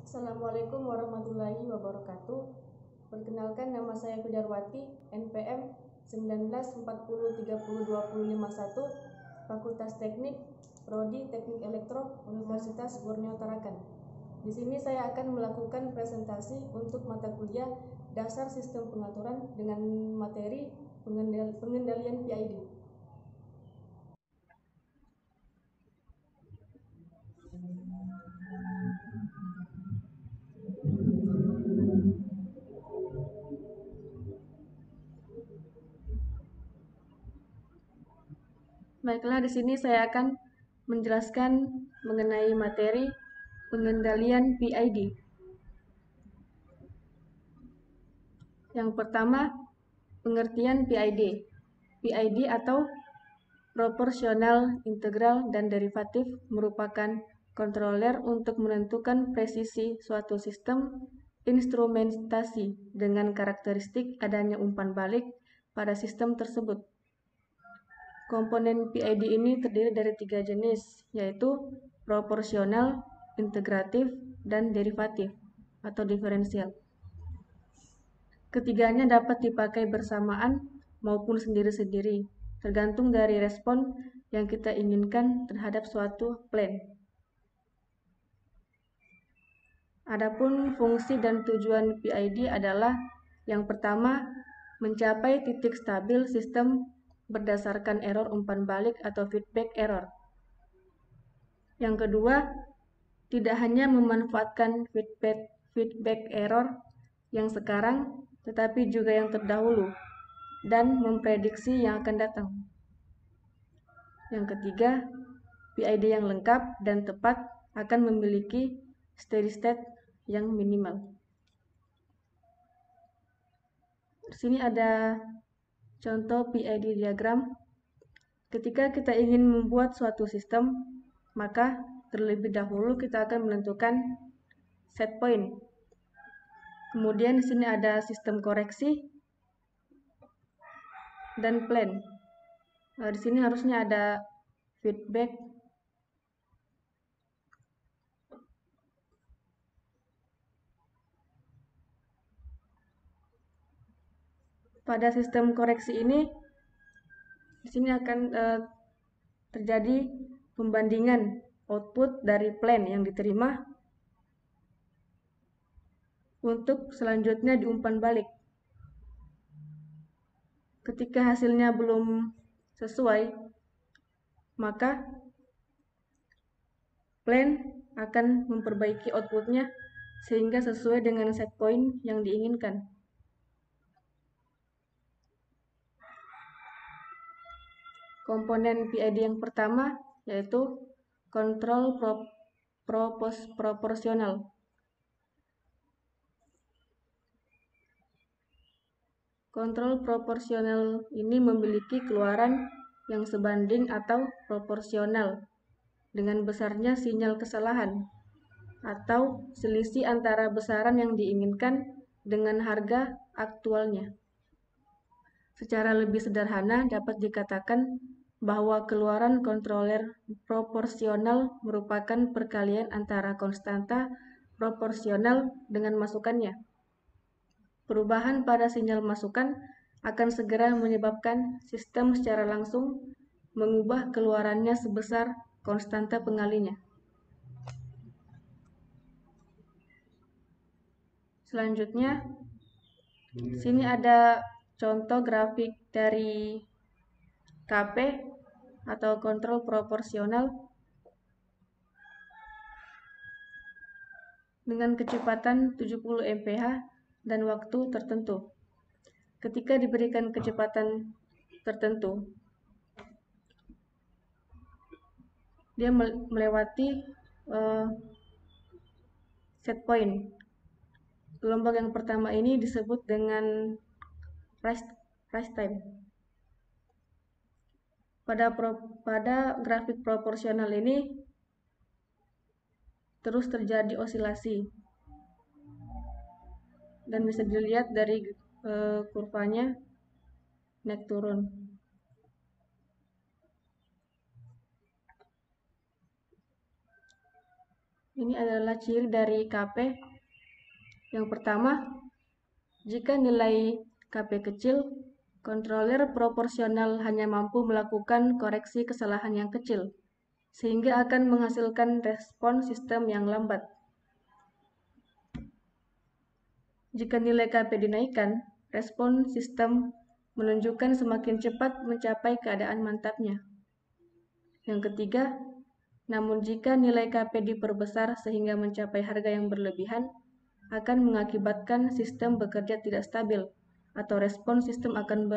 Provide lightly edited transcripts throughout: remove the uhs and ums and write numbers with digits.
Assalamualaikum warahmatullahi wabarakatuh. Perkenalkan, nama saya Fidarwati, NPM 1940302051, Fakultas Teknik, Prodi Teknik Elektro, Universitas Borneo Tarakan. Di sini saya akan melakukan presentasi untuk mata kuliah Dasar Sistem Pengaturan dengan materi pengendalian PID. Baiklah, di sini saya akan menjelaskan mengenai materi pengendalian PID. Yang pertama, pengertian PID. PID atau proporsional, integral, dan derivatif merupakan kontroler untuk menentukan presisi suatu sistem instrumentasi dengan karakteristik adanya umpan balik pada sistem tersebut. Komponen PID ini terdiri dari 3 jenis, yaitu proporsional, integratif, dan derivatif atau diferensial. Ketiganya dapat dipakai bersamaan maupun sendiri-sendiri, tergantung dari respon yang kita inginkan terhadap suatu plan. Adapun fungsi dan tujuan PID adalah yang pertama, mencapai titik stabil sistem berdasarkan error umpan balik atau feedback error. Yang kedua, tidak hanya memanfaatkan feedback error yang sekarang, tetapi juga yang terdahulu, dan memprediksi yang akan datang. Yang ketiga, PID yang lengkap dan tepat akan memiliki steady state yang minimal. Di sini ada contoh PID diagram. Ketika kita ingin membuat suatu sistem, maka terlebih dahulu kita akan menentukan set point. Kemudian di sini ada sistem koreksi dan plan. Di sini harusnya ada feedback, pada sistem koreksi ini di sini akan terjadi pembandingan output dari plan yang diterima untuk selanjutnya diumpan balik. Ketika hasilnya belum sesuai, maka plan akan memperbaiki outputnya sehingga sesuai dengan set point yang diinginkan. Komponen PID yang pertama yaitu kontrol proporsional. Kontrol proporsional ini memiliki keluaran yang sebanding atau proporsional dengan besarnya sinyal kesalahan atau selisih antara besaran yang diinginkan dengan harga aktualnya. Secara lebih sederhana dapat dikatakan bahwa keluaran kontroler proporsional merupakan perkalian antara konstanta proporsional dengan masukannya. Perubahan pada sinyal masukan akan segera menyebabkan sistem secara langsung mengubah keluarannya sebesar konstanta pengalinya. Selanjutnya, sini ada contoh grafik dari KP atau kontrol proporsional dengan kecepatan 70 mph dan waktu tertentu. Ketika diberikan kecepatan tertentu, dia melewati set point. Gelombang yang pertama ini disebut dengan rise time. Pada grafik proporsional ini terus terjadi osilasi dan bisa dilihat dari kurvanya naik turun. Ini adalah ciri dari KP. Yang pertama, jika nilai KP kecil, controller proporsional hanya mampu melakukan koreksi kesalahan yang kecil, sehingga akan menghasilkan respon sistem yang lambat. Jika nilai KP dinaikkan, respon sistem menunjukkan semakin cepat mencapai keadaan mantapnya. Yang ketiga, namun jika nilai KP diperbesar sehingga mencapai harga yang berlebihan, akan mengakibatkan sistem bekerja tidak stabil atau respon sistem akan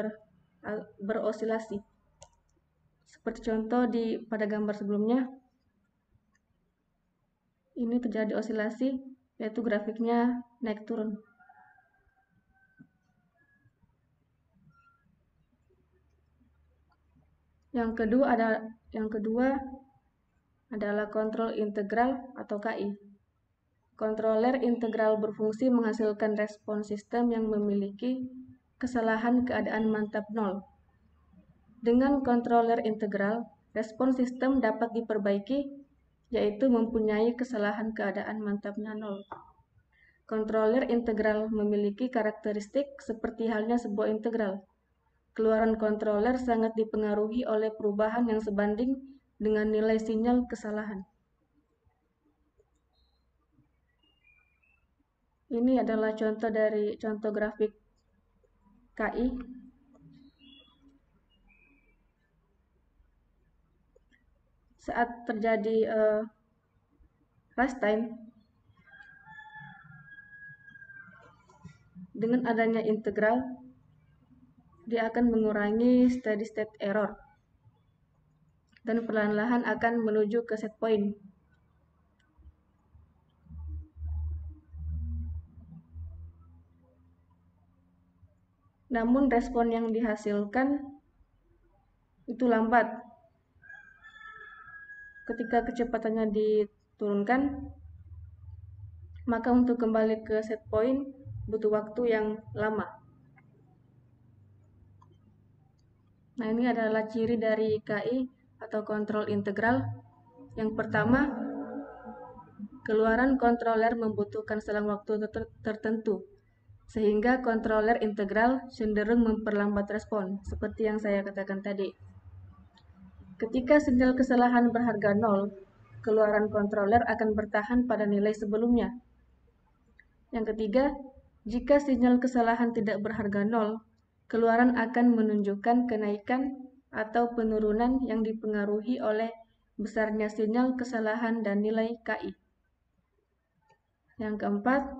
berosilasi. Seperti contoh pada gambar sebelumnya, ini terjadi osilasi, yaitu grafiknya naik turun. Yang kedua adalah kontrol integral atau KI. Kontroler integral berfungsi menghasilkan respon sistem yang memiliki kesalahan keadaan mantap 0. Dengan kontroler integral, respon sistem dapat diperbaiki, yaitu mempunyai kesalahan keadaan mantapnya 0. Kontroler integral memiliki karakteristik seperti halnya sebuah integral. Keluaran kontroler sangat dipengaruhi oleh perubahan yang sebanding dengan nilai sinyal kesalahan. Ini adalah contoh grafik KI. Saat terjadi rush time, dengan adanya integral, dia akan mengurangi steady state error dan perlahan-lahan akan menuju ke set point. Namun respon yang dihasilkan itu lambat. Ketika kecepatannya diturunkan, maka untuk kembali ke set point butuh waktu yang lama. Nah, ini adalah ciri dari KI atau kontrol integral. Yang pertama, keluaran kontroler membutuhkan selang waktu tertentu, sehingga kontroler integral cenderung memperlambat respon, seperti yang saya katakan tadi. Ketika sinyal kesalahan berharga 0, keluaran kontroler akan bertahan pada nilai sebelumnya. Yang ketiga, jika sinyal kesalahan tidak berharga 0, keluaran akan menunjukkan kenaikan atau penurunan yang dipengaruhi oleh besarnya sinyal kesalahan dan nilai KI. Yang keempat,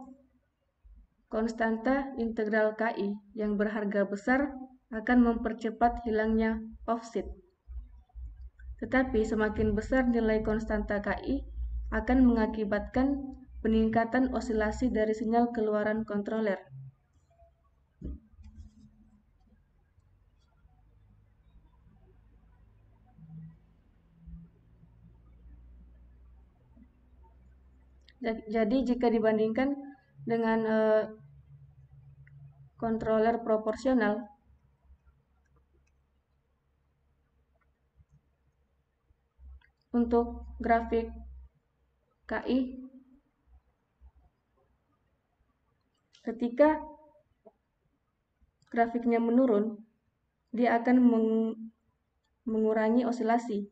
konstanta integral KI yang berharga besar akan mempercepat hilangnya offset. Tetapi semakin besar nilai konstanta KI akan mengakibatkan peningkatan osilasi dari sinyal keluaran kontroler. Jadi jika dibandingkan dengan kontroler proporsional, untuk grafik KI, ketika grafiknya menurun, dia akan mengurangi osilasi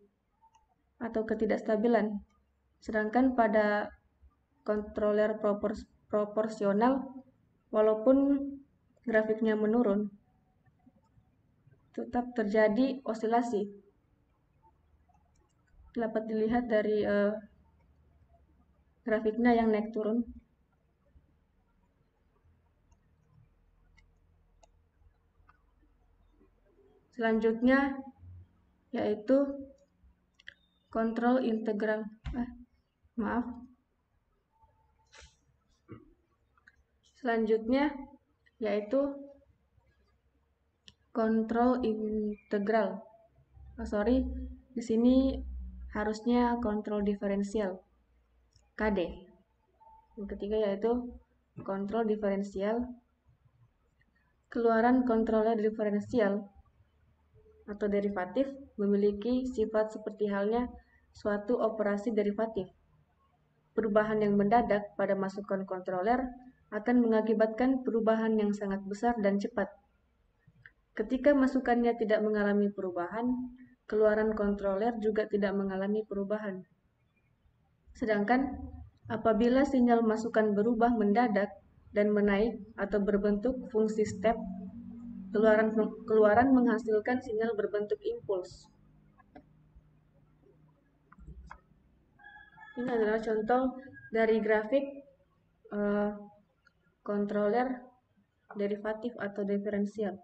atau ketidakstabilan. Sedangkan pada kontroler proporsional, walaupun grafiknya menurun, tetap terjadi osilasi. Dapat dilihat dari grafiknya yang naik turun. Selanjutnya yaitu kontrol integral. Selanjutnya yaitu kontrol integral. Di sini harusnya kontrol diferensial, KD. Yang ketiga yaitu kontrol diferensial. Keluaran kontroler diferensial atau derivatif memiliki sifat seperti halnya suatu operasi derivatif. perubahan yang mendadak pada masukan kontroler akan mengakibatkan perubahan yang sangat besar dan cepat. Ketika masukannya tidak mengalami perubahan, keluaran kontroler juga tidak mengalami perubahan. Sedangkan apabila sinyal masukan berubah mendadak dan menaik atau berbentuk fungsi step, keluaran menghasilkan sinyal berbentuk impuls. Ini adalah contoh dari grafik kontroler derivatif atau diferensial.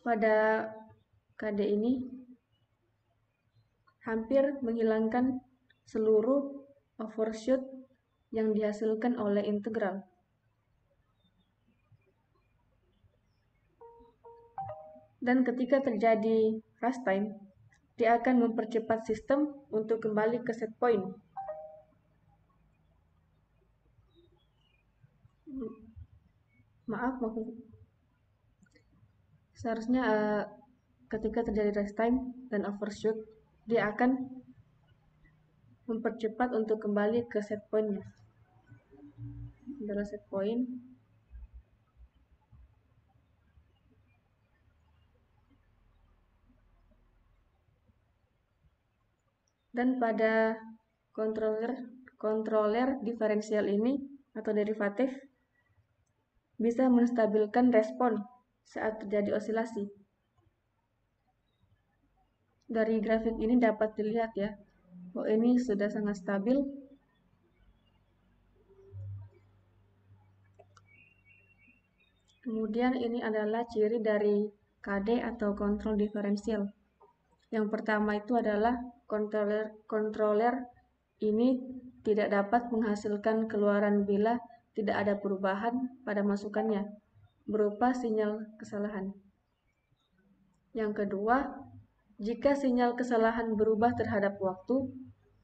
Pada KD ini hampir menghilangkan seluruh overshoot yang dihasilkan oleh integral. Dan ketika terjadi rush time, dia akan mempercepat sistem untuk kembali ke set point. Maaf, seharusnya ketika terjadi rush time dan overshoot, dia akan mempercepat untuk kembali ke set point-nya. Adalah set point. Dan pada kontroler diferensial ini atau derivatif bisa menstabilkan respon saat terjadi osilasi. Dari grafik ini dapat dilihat ya, bahwa ini sudah sangat stabil. Kemudian ini adalah ciri dari KD atau kontrol diferensial. Yang pertama itu adalah kontroler ini tidak dapat menghasilkan keluaran bila tidak ada perubahan pada masukannya, berupa sinyal kesalahan. Yang kedua, jika sinyal kesalahan berubah terhadap waktu,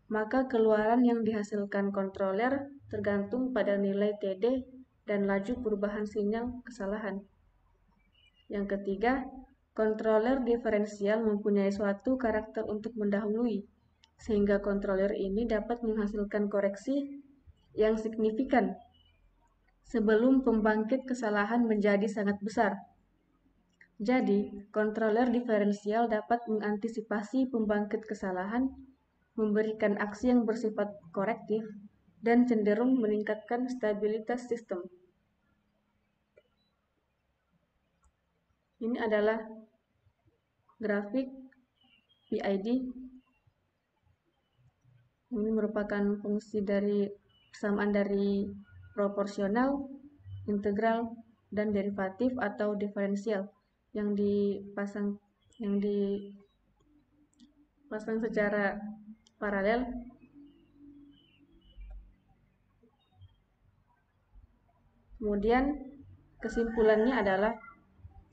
maka keluaran yang dihasilkan kontroler tergantung pada nilai TD dan laju perubahan sinyal kesalahan. Yang ketiga, kontroler diferensial mempunyai suatu karakter untuk mendahului, sehingga kontroler ini dapat menghasilkan koreksi yang signifikan sebelum pembangkit kesalahan menjadi sangat besar. Jadi, kontroler diferensial dapat mengantisipasi pembangkit kesalahan, memberikan aksi yang bersifat korektif, dan cenderung meningkatkan stabilitas sistem. Ini adalah grafik PID. Ini merupakan fungsi dari persamaan dari proporsional, integral, dan derivatif atau diferensial yang dipasang secara paralel. Kemudian kesimpulannya adalah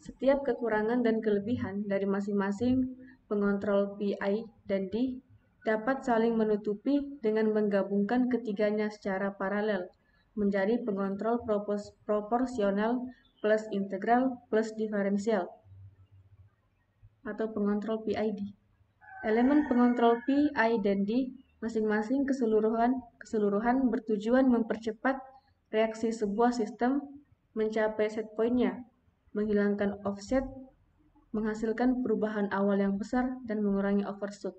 setiap kekurangan dan kelebihan dari masing-masing pengontrol PI dan D dapat saling menutupi dengan menggabungkan ketiganya secara paralel menjadi pengontrol proporsional plus integral plus diferensial atau pengontrol PID. Elemen pengontrol P, I, dan D masing-masing keseluruhan bertujuan mempercepat reaksi sebuah sistem mencapai set point-nya, menghilangkan offset, menghasilkan perubahan awal yang besar, dan mengurangi overshoot.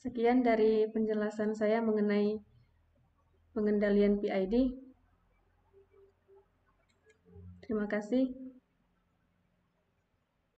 Sekian dari penjelasan saya mengenai pengendalian PID. Terima kasih.